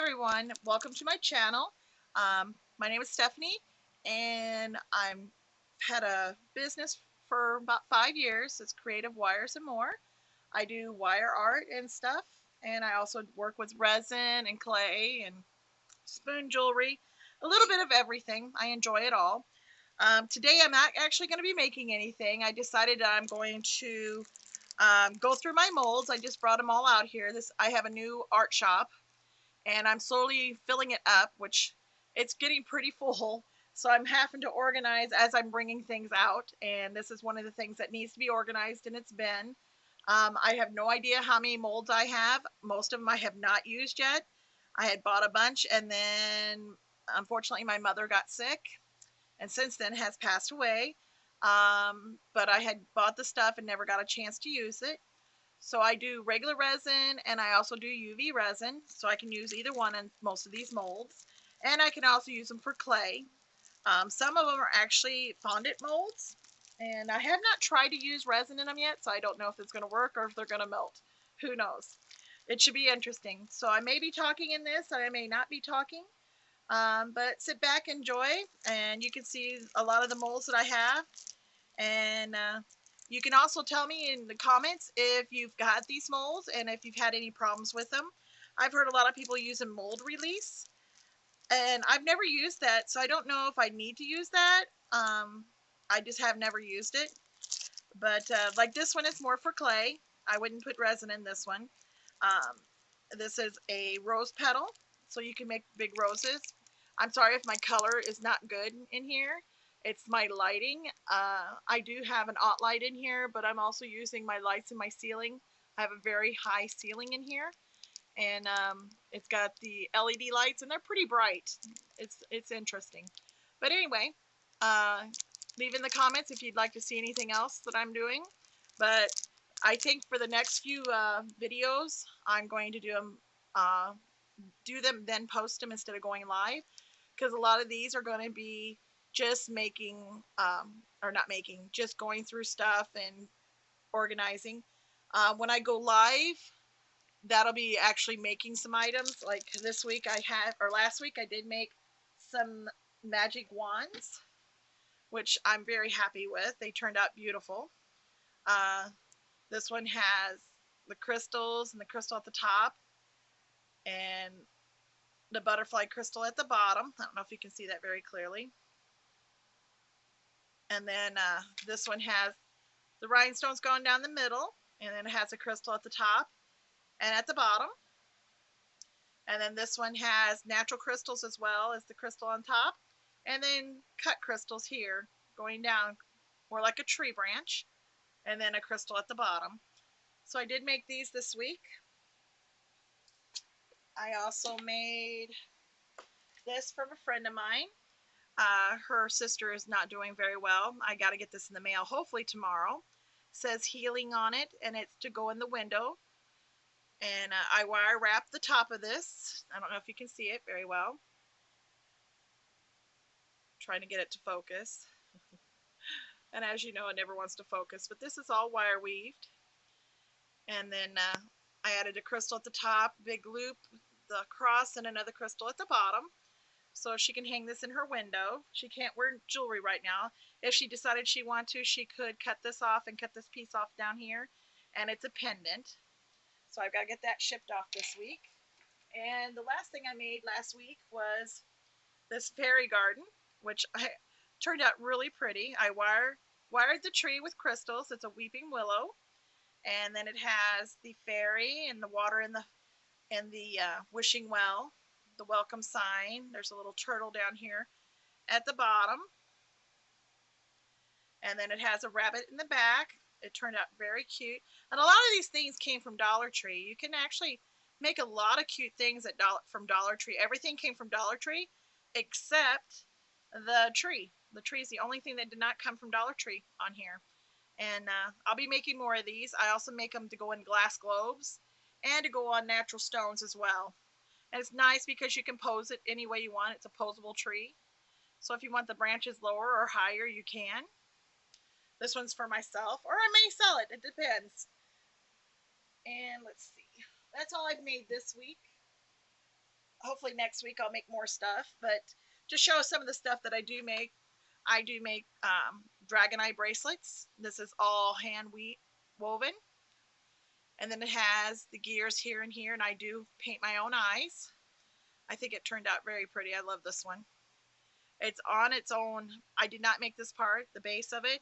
everyone, welcome to my channel. My name is Stephanie, and I'm had a business for about 5 years. It's Creative Wires and More. I do wire art and stuff, and I also work with resin and clay and spoon jewelry, a little bit of everything. I enjoy it all. Today I'm not actually going to be making anything. I decided I'm going to go through my molds. I just brought them all out here. I have a new art shop and I'm slowly filling it up, which it's getting pretty full. So I'm having to organize as I'm bringing things out, and this is one of the things that needs to be organized in its bin. I have no idea how many molds I have. Most of them I have not used yet. I had bought a bunch, and then unfortunately my mother got sick, and since then has passed away. But I had bought the stuff and never got a chance to use it. So I do regular resin and I also do UV resin. So I can use either one in most of these molds. And I can also use them for clay. Some of them are actually fondant molds. And I have not tried to use resin in them yet, so I don't know if it's going to work or if they're going to melt. Who knows? It should be interesting. So I may be talking in this, and I may not be talking. But sit back, enjoy, and you can see a lot of the molds that I have. And you can also tell me in the comments if you've got these molds and if you've had any problems with them. I've heard a lot of people using mold release, and I've never used that, so I don't know if I need to use that. I just have never used it. But like this one is more for clay. I wouldn't put resin in this one. This is a rose petal, so you can make big roses. I'm sorry if my color is not good in here. It's my lighting. I do have an aught light in here, but I'm also using my lights in my ceiling. I have a very high ceiling in here, and it's got the LED lights, and they're pretty bright. It's interesting. But anyway, uh, leave in the comments if you'd like to see anything else that I'm doing. But I think for the next few videos, I'm going to do them, then post them instead of going live, because a lot of these are going to be just making, or not making, just going through stuff and organizing. When I go live, that'll be actually making some items. Like this week I had, or last week I did make some magic wands, which I'm very happy with. They turned out beautiful. Uh, this one has the crystals and the crystal at the top and the butterfly crystal at the bottom. I don't know if you can see that very clearly. And then this one has the rhinestones going down the middle, and then it has a crystal at the top and at the bottom. And then this one has natural crystals as well as the crystal on top, and then cut crystals here going down more like a tree branch, and then a crystal at the bottom. So I did make these this week. I also made this from a friend of mine. Her sister is not doing very well. I got to get this in the mail hopefully tomorrow. It says healing on it, and it's to go in the window. And I wire wrapped the top of this. I don't know if you can see it very well. I'm trying to get it to focus. And as you know, it never wants to focus. But this is all wire weaved. And then I added a crystal at the top, big loop, the cross, and another crystal at the bottom. So she can hang this in her window. She can't wear jewelry right now. If she decided she wanted to, she could cut this off and cut this piece off down here. And it's a pendant. So I've got to get that shipped off this week. And the last thing I made last week was this fairy garden, which turned out really pretty. I wired the tree with crystals. It's a weeping willow. And then it has the fairy and the water in the wishing well, the welcome sign. There's a little turtle down here at the bottom. And then it has a rabbit in the back. It turned out very cute. And a lot of these things came from Dollar Tree. You can actually make a lot of cute things from Dollar Tree. Everything came from Dollar Tree except the tree. The tree is the only thing that did not come from Dollar Tree on here. And I'll be making more of these. I also make them to go in glass globes and to go on natural stones as well. And it's nice because you can pose it any way you want. It's a posable tree. So if you want the branches lower or higher, you can. This one's for myself, or I may sell it. It depends. And let's see. That's all I've made this week. Hopefully next week I'll make more stuff. But to show some of the stuff that I do make dragon eye bracelets. This is all hand woven. And then it has the gears here and here, and I do paint my own eyes. I think it turned out very pretty. I love this one. It's on its own. I did not make this part, the base of it.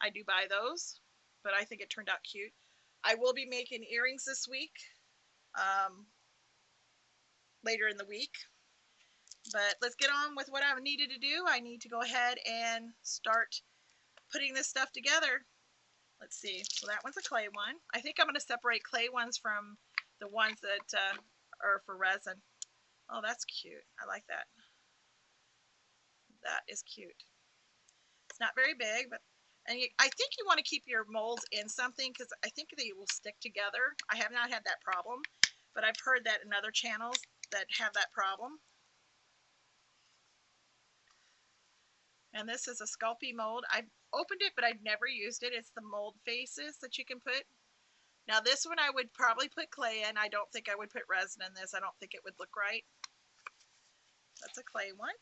I do buy those, but I think it turned out cute. I will be making earrings this week, um, later in the week. But let's get on with what I needed to do. I need to go ahead and start putting this stuff together. Let's see. So that one's a clay one. I think I'm going to separate clay ones from the ones that are for resin. Oh, that's cute. I like that. That is cute. It's not very big, but I think you want to keep your molds in something because I think they will stick together. I have not had that problem, but I've heard that in other channels that have that problem. And this is a Sculpey mold. I've opened it, but I've never used it. It's the mold faces that you can put. Now this one I would probably put clay in. I don't think I would put resin in this. I don't think it would look right. That's a clay one.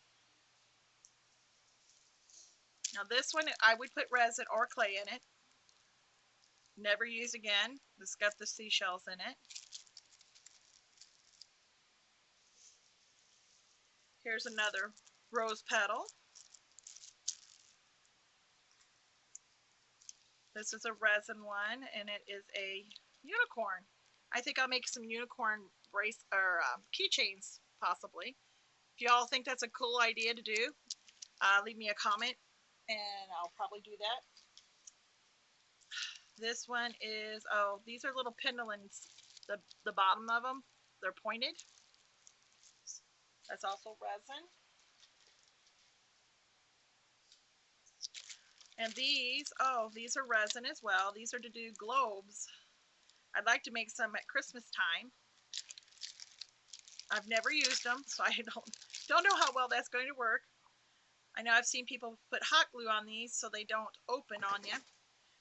Now this one I would put resin or clay in it. Never use again. It's got the seashells in it. Here's another rose petal. This is a resin one, and it is a unicorn. I think I'll make some unicorn brace or keychains possibly. If you all think that's a cool idea to do, leave me a comment, and I'll probably do that. This one is, oh, these are little pendulums. The bottom of them, they're pointed. That's also resin. And these, oh, these are resin as well. These are to do globes. I'd like to make some at Christmas time. I've never used them, so I don't know how well that's going to work. I know I've seen people put hot glue on these so they don't open on you.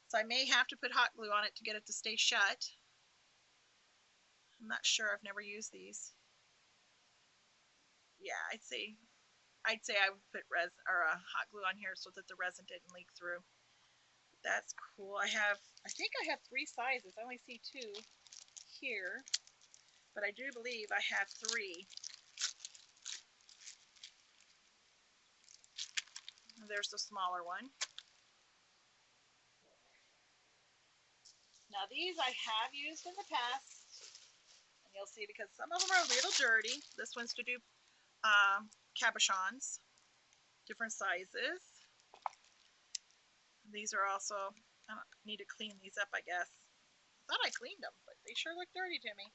So I may have to put hot glue on it to get it to stay shut. I'm not sure. I've never used these. Yeah, I'd say I would put resin or hot glue on here so that the resin didn't leak through. That's cool. I think I have 3 sizes. I only see 2 here, but I do believe I have 3. There's the smaller one. Now these I have used in the past, and you'll see because some of them are a little dirty. This one's to do cabochons, different sizes. These are also, I need to clean these up, I guess. I thought I cleaned them, but they sure look dirty to me.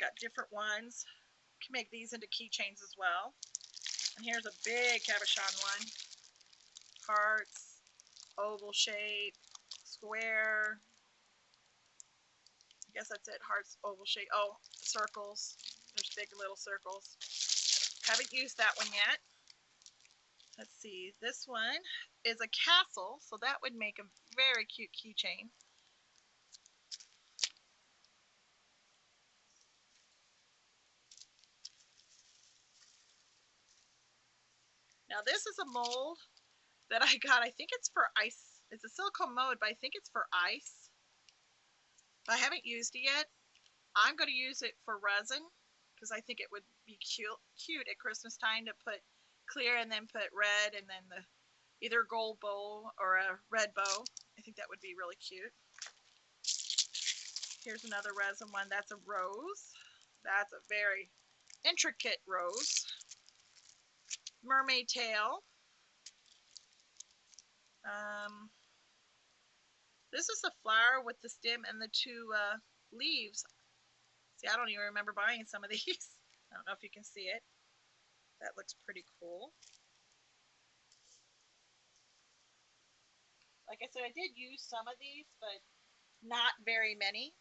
Got different ones. You can make these into keychains as well. And here's a big cabochon one. Hearts, oval shape, square. I guess that's it. Hearts, oval shape. Oh, circles. There's big little circles. Haven't used that one yet. Let's see. This one is a castle, so that would make a very cute keychain. Now this is a mold that I got. I think it's for ice. It's a silicone mold, but I think it's for ice. I haven't used it yet. I'm going to use it for resin because I think it would be cute at Christmas time to put clear and then put red and then the either gold bow or a red bow. I think that would be really cute. Here's another resin one. That's a rose. That's a very intricate rose. Mermaid tail. This is a flower with the stem and the 2 leaves. See, I don't even remember buying some of these. I don't know if you can see it. That looks pretty cool. Like I said, I did use some of these, but not very many.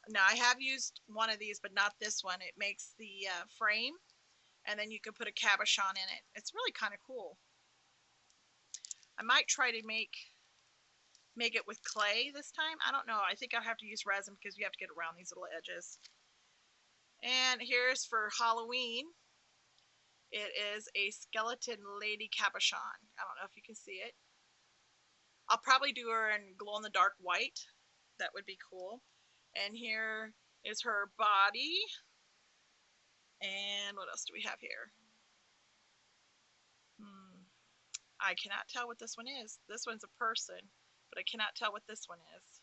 Now, I have used one of these, but not this one. It makes the frame, and then you can put a cabochon in it. It's really kind of cool. I might try to make make it with clay this time. I don't know. I think I'll have to use resin because you have to get around these little edges. And here's for Halloween. It is a skeleton lady cabochon. I don't know if you can see it. I'll probably do her in glow-in-the-dark white. That would be cool. And here is her body. And what else do we have here? I cannot tell what this one is. This one's a person, but I cannot tell what this one is.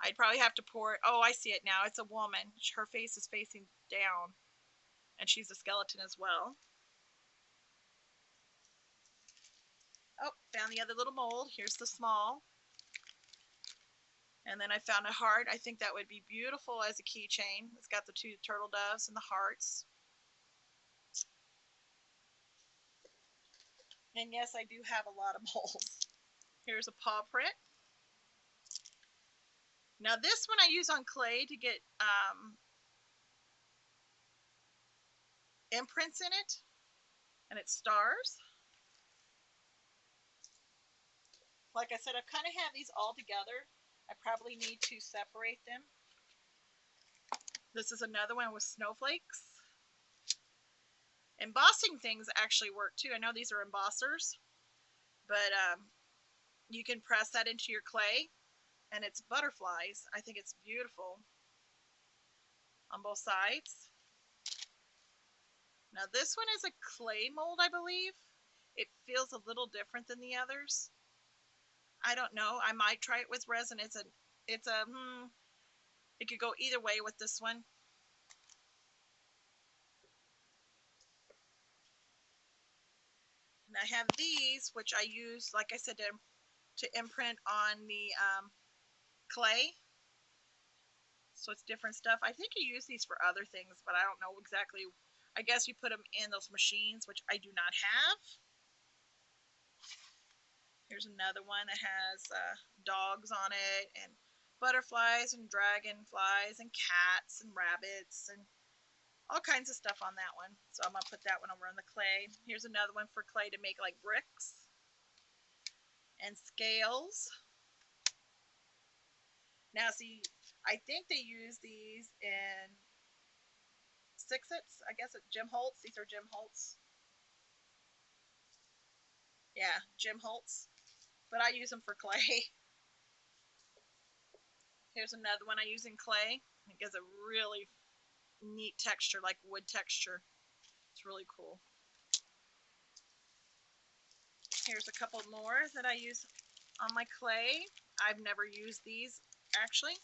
I'd probably have to pour it. Oh, I see it now. It's a woman. Her face is facing down, and she's a skeleton as well. Oh, found the other little mold. Here's the small. And then I found a heart. I think that would be beautiful as a keychain. It's got the 2 turtle doves and the hearts. And yes, I do have a lot of molds. Here's a paw print. Now this one I use on clay to get imprints in it. And it's stars. Like I said, I kind of have these all together. I probably need to separate them. This is another one with snowflakes. Embossing things actually work too. I know these are embossers, but you can press that into your clay, and it's butterflies. I think it's beautiful on both sides. Now this one is a clay mold, I believe. It feels a little different than the others. I don't know. I might try it with resin. It could go either way with this one. And I have these, which I use, like I said, to imprint on the clay. So it's different stuff. I think you use these for other things, but I don't know exactly. I guess you put them in those machines, which I do not have. Here's another one that has dogs on it, and butterflies, and dragonflies, and cats, and rabbits, and all kinds of stuff on that one. So I'm going to put that one over on the clay. Here's another one for clay to make like bricks and scales. Now see, I think they use these in Six-Its, I guess at Jim Holtz. These are Jim Holtz. Yeah, Jim Holtz. But I use them for clay. Here's another one I use in clay. It gives a really neat texture, like wood texture. It's really cool. Here's a couple more that I use on my clay. I've never used these, actually.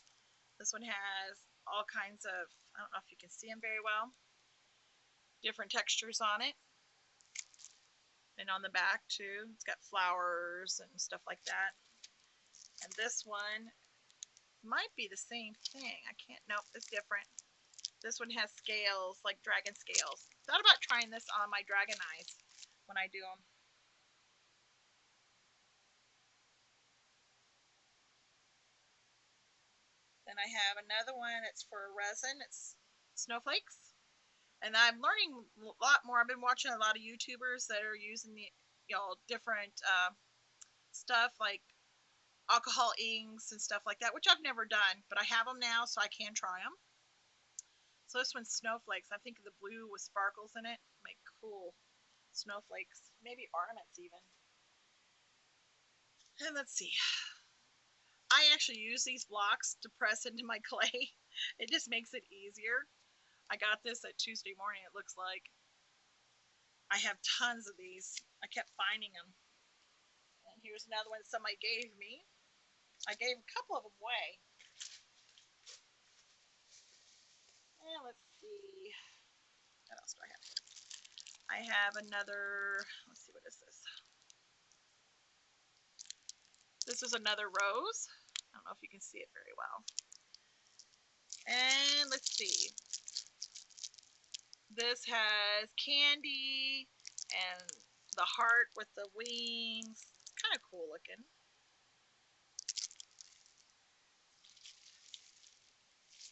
This one has all kinds of, I don't know if you can see them very well, different textures on it. And on the back, too, it's got flowers and stuff like that. And this one might be the same thing. I can't, nope, it's different. This one has scales, like dragon scales. Thought about trying this on my dragon eyes when I do them. Then I have another one. It's for resin. It's snowflakes. And I'm learning a lot more. I've been watching a lot of YouTubers that are using the, different stuff like alcohol inks and stuff like that, which I've never done, but I have them now, so I can try them. So this one's snowflakes. I think the blue with sparkles in it make cool snowflakes, maybe ornaments even. And let's see. I actually use these blocks to press into my clay. It just makes it easier. I got this at Tuesday morning, it looks like. I have tons of these. I kept finding them. And here's another one somebody gave me. I gave a couple of them away. And let's see. What else do I have here? I have another, let's see, what is this? This is another rose. I don't know if you can see it very well. And let's see. This has candy and the heart with the wings. Kind of cool looking.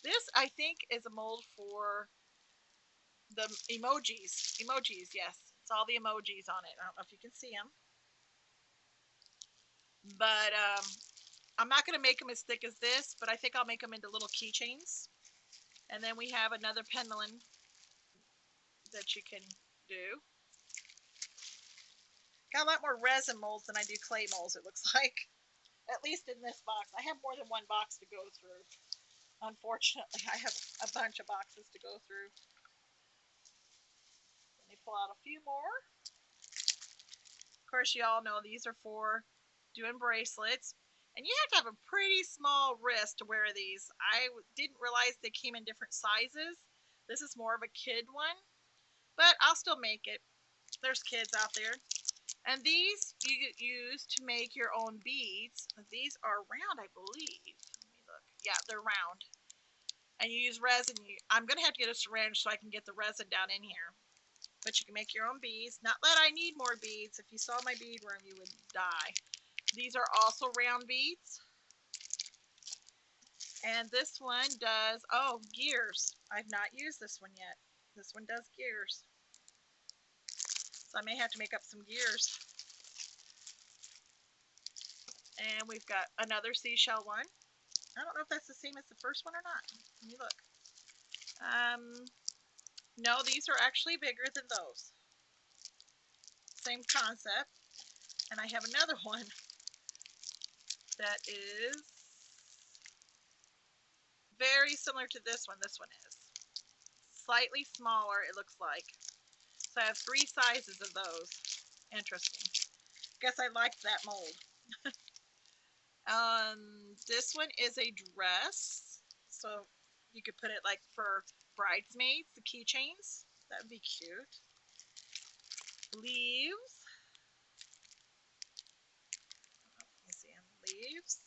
This, I think, is a mold for the emojis. Emojis, yes. It's all the emojis on it. I don't know if you can see them. But I'm not going to make them as thick as this, but I think I'll make them into little keychains. And then we have another pendulum that you can do. Got a lot more resin molds than I do clay molds, it looks like. At least in this box. I have more than one box to go through. Unfortunately, I have a bunch of boxes to go through. Let me pull out a few more. Of course, you all know these are for doing bracelets. And you have to have a pretty small wrist to wear these. I didn't realize they came in different sizes. This is more of a kid one, but I'll still make it. There's kids out there. And these you use to make your own beads. These are round, I believe. Let me look. Yeah, they're round. And you use resin. I'm going to have to get a syringe so I can get the resin down in here. But you can make your own beads. Not that I need more beads. If you saw my bead room, you would die. These are also round beads. And this one does, oh, gears. I've not used this one yet. This one does gears. So I may have to make up some gears. And we've got another seashell one. I don't know if that's the same as the first one or not. Let me look. No, these are actually bigger than those. Same concept. And I have another one that is very similar to this one. This one is slightly smaller, it looks like. So I have 3 sizes of those. Interesting. Guess I liked that mold. This one is a dress. So you could put it like for bridesmaids, the keychains. That would be cute. Leaves. Let me see, leaves.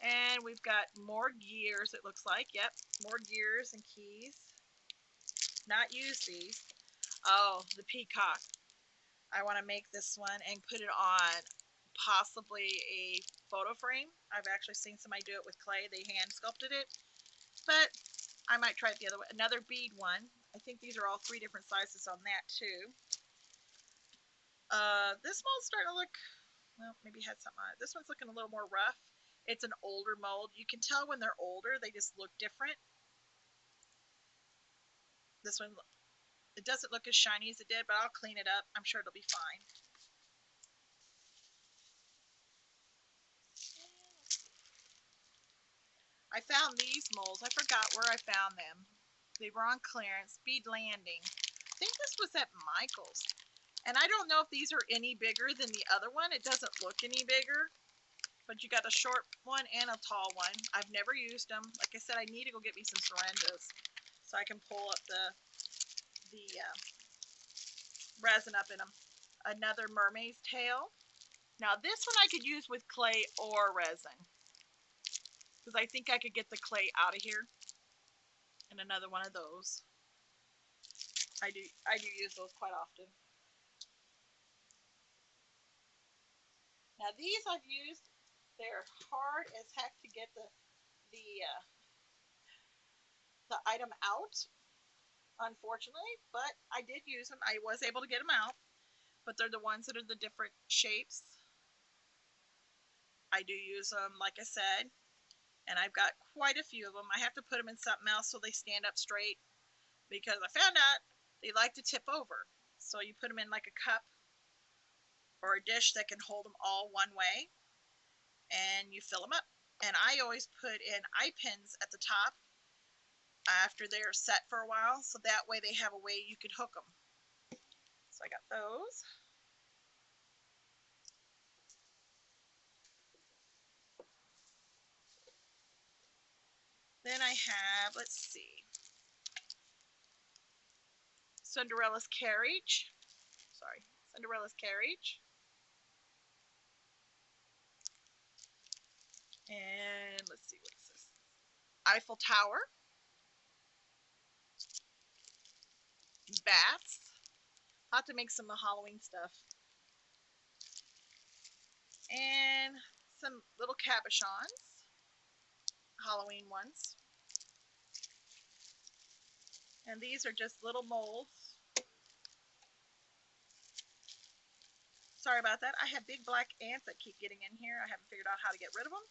And we've got more gears, it looks like. Yep, more gears and keys. Not used these. Oh, the peacock. I want to make this one and put it on possibly a photo frame. I've actually seen somebody do it with clay. They hand sculpted it. But I might try it the other way. Another bead one. I think these are all 3 different sizes on that too. This mold's starting to look, well, maybe it had something on it. This one's looking a little more rough. It's an older mold. You can tell when they're older, they just look different. This one, it doesn't look as shiny as it did, but I'll clean it up. I'm sure it'll be fine. I found these molds. I forgot where I found them. They were on clearance. Bead Landing. I think this was at Michael's. And I don't know if these are any bigger than the other one. It doesn't look any bigger. But you got a short one and a tall one. I've never used them. Like I said, I need to go get me some syringes so I can pull up the resin up in them. Another mermaid's tail. Now this one I could use with clay or resin, because I think I could get the clay out of here. And another one of those. I do use those quite often. Now these I've used. They're hard as heck to get the item out, unfortunately, but I did use them. I was able to get them out, but they're the ones that are the different shapes. I do use them, like I said, and I've got quite a few of them. I have to put them in something else so they stand up straight, because I found out they like to tip over. So you put them in like a cup or a dish that can hold them all one way, and you fill them up. And I always put in eye pins at the top after they're set for a while, so that way they have a way you could hook them. So I got those. Then I have, let's see, Cinderella's Carriage. Sorry, Cinderella's Carriage. And let's see, what is this? Eiffel Tower. Bats. I'll have to make some Halloween stuff. And some little cabochons. Halloween ones. And these are just little molds. Sorry about that. I have big black ants that keep getting in here. I haven't figured out how to get rid of them.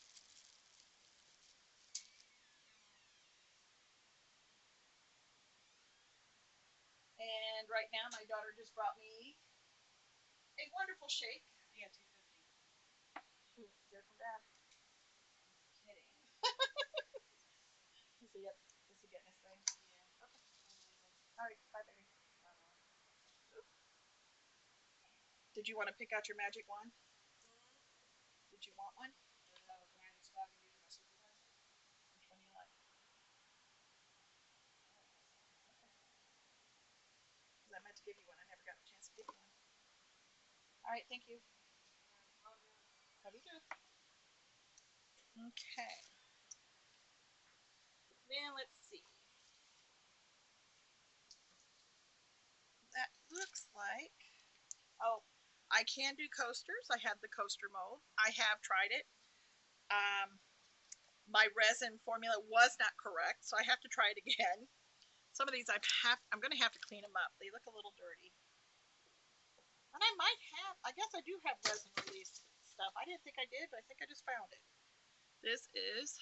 And right now, my daughter just brought me a wonderful shake. Yeah, 250. Ooh, dear from Dad. Kidding. Is he up? Is he getting his thing? Yeah. Okay. All right. Bye, baby. Did you want to pick out your magic wand? Did you want one? Can I just talk and give you my supervisor? Which one do you like? Because I meant to give you one. I never got a chance to give you one. All right. Thank you. How do you do? Okay. Then let's see. That looks like. Oh, I can do coasters. I have the coaster mold. I have tried it. Um, my resin formula was not correct, so I have to try it again. Some of these I'm going to have to clean them up. They look a little dirty. And I might have, I guess I do have resin release stuff. I didn't think I did, but I think I just found it. This is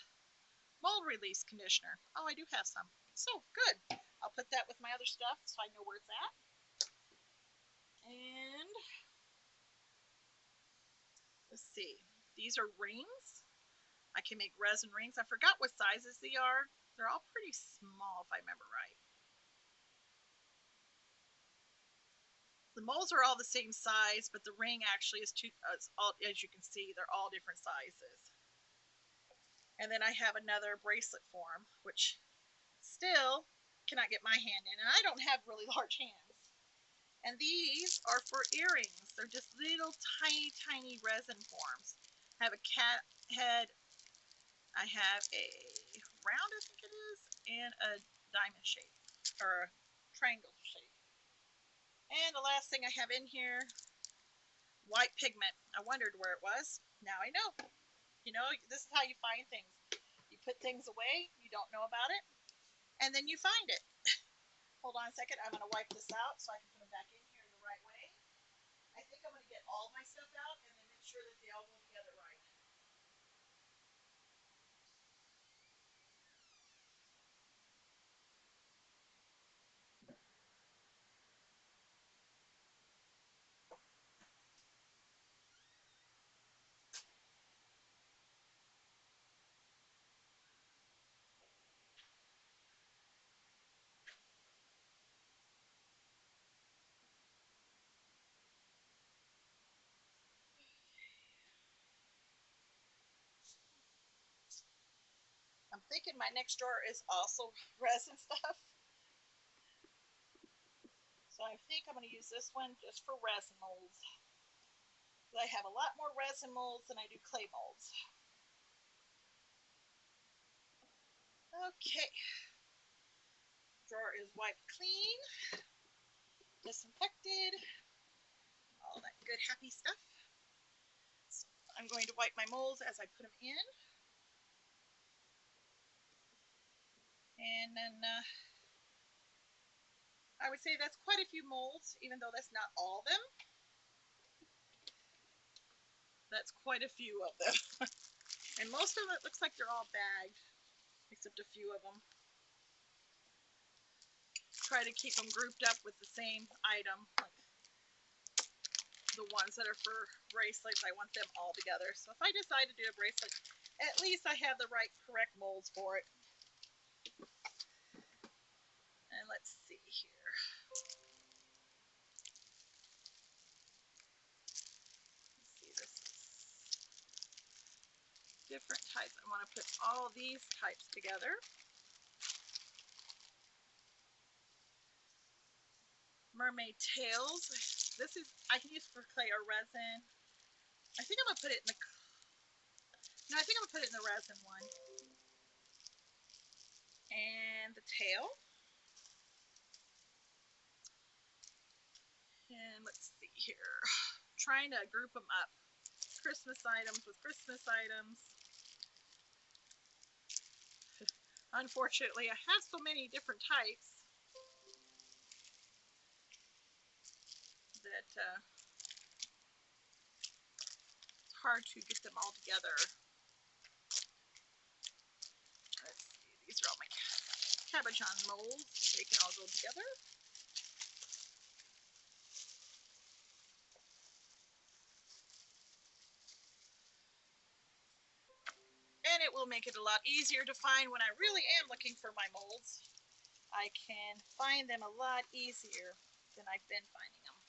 mold release conditioner. Oh, I do have some. So good. I'll put that with my other stuff so I know where it's at. And let's see. These are rings. I can make resin rings. I forgot what sizes they are. They're all pretty small if I remember right. The molds are all the same size, but the ring actually is as you can see, they're all different sizes. And then I have another bracelet form, which still cannot get my hand in. And I don't have really large hands. And these are for earrings. They're just little tiny, tiny resin forms. I have a cat head. I have a round, I think it is, and a diamond shape, or a triangle shape. And the last thing I have in here, white pigment. I wondered where it was. Now I know. You know, this is how you find things. You put things away, you don't know about it, and then you find it. Hold on a second. I'm going to wipe this out so I can put them back in here the right way. I think I'm going to get all my stuff out and then make sure that they all go together right. I'm thinking my next drawer is also resin stuff. So I think I'm going to use this one just for resin molds. I have a lot more resin molds than I do clay molds. Okay. Drawer is wiped clean, disinfected, all that good happy stuff. So I'm going to wipe my molds as I put them in. And then I would say that's quite a few molds, even though that's not all of them. That's quite a few of them. And most of it looks like they're all bagged, except a few of them. Try to keep them grouped up with the same item. Like the ones that are for bracelets, I want them all together. So if I decide to do a bracelet, at least I have the right correct molds for it. And let's see here. Let's see, this is different types. I want to put all these types together. Mermaid tails. This is, I can use for clay or resin. I think I'm gonna put it in the, no, I think I'm gonna put it in the resin one. And the tail. And let's see here. Trying to group them up. Christmas items with Christmas items. Unfortunately, I have so many different types that hard to get them all together. Let's see, these are all my cabochon molds. They can all go together. And it will make it a lot easier to find when I really am looking for my molds. I can find them a lot easier than I've been finding them.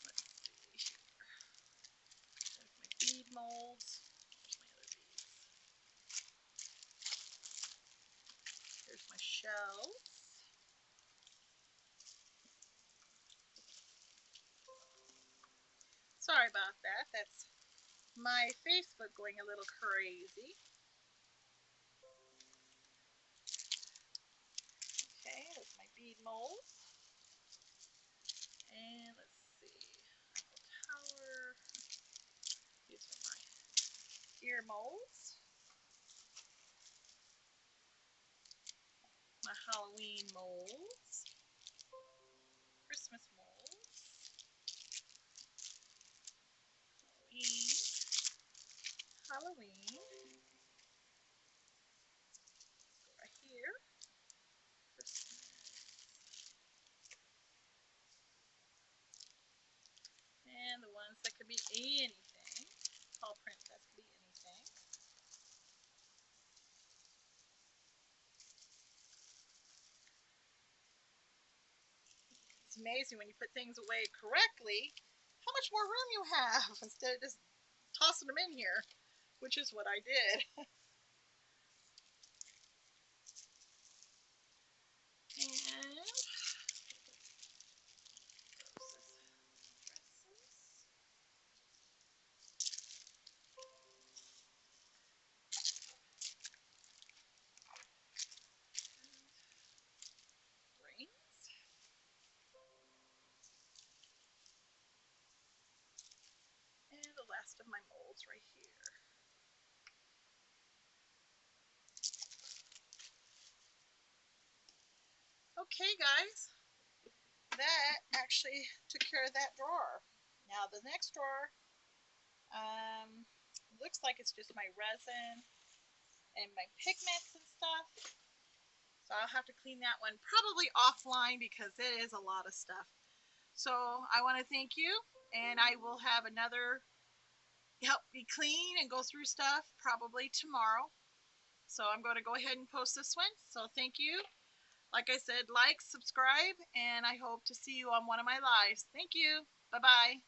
Let's see here. There's my bead molds. There's my other beads. Here's my shells. Sorry about that. That's my Facebook going a little crazy. Okay, that's my bead molds. And let's see, Eiffel Tower. These are my ear molds. My Halloween molds. Christmas molds. Halloween. Go right here. Christmas. And the ones that could be anything. Paw princess could be anything. It's amazing when you put things away correctly, how much more room you have instead of just tossing them in here, which is what I did. And rings. And the last of my molds right here. Okay, guys, that actually took care of that drawer. Now the next drawer, looks like it's just my resin and my pigments and stuff. So I'll have to clean that one probably offline because it is a lot of stuff. So I want to thank you, and I will have another help me clean and go through stuff probably tomorrow. So I'm going to go ahead and post this one. So thank you. Like I said, like, subscribe, and I hope to see you on one of my lives. Thank you. Bye-bye.